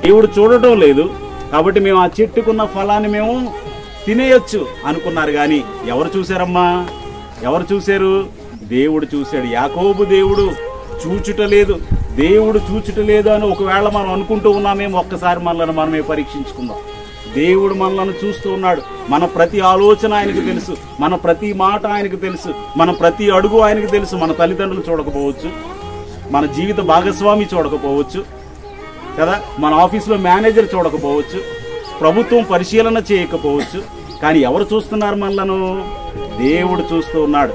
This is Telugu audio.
దేవుడు చూడటం లేదు కాబట్టి మేము ఆ చెట్టుకున్న ఫలాన్ని మేము తినేయొచ్చు అనుకున్నారు. కానీ ఎవరు చూశారమ్మా? ఎవరు చూశారు? దేవుడు చూశాడు. యాకోబు దేవుడు చూచుటలేదు, దేవుడు చూచుటలేదు అని ఒకవేళ మనం అనుకుంటూ ఉన్నామేమో, ఒక్కసారి మనల్ని మనమే పరీక్షించుకుందాం. దేవుడు మనల్ని చూస్తూ ఉన్నాడు. మన ప్రతి ఆలోచన ఆయనకు తెలుసు, మన ప్రతి మాట ఆయనకు తెలుసు, మన ప్రతి అడుగు ఆయనకు తెలుసు. మన తల్లిదండ్రులు చూడకపోవచ్చు, మన జీవిత భాగస్వామి చూడకపోవచ్చు కదా, మన ఆఫీసులో మేనేజర్ చూడకపోవచ్చు, ప్రభుత్వం పరిశీలన చేయకపోవచ్చు. కానీ ఎవరు చూస్తున్నారు మనలను? దేవుడు చూస్తూ ఉన్నాడు.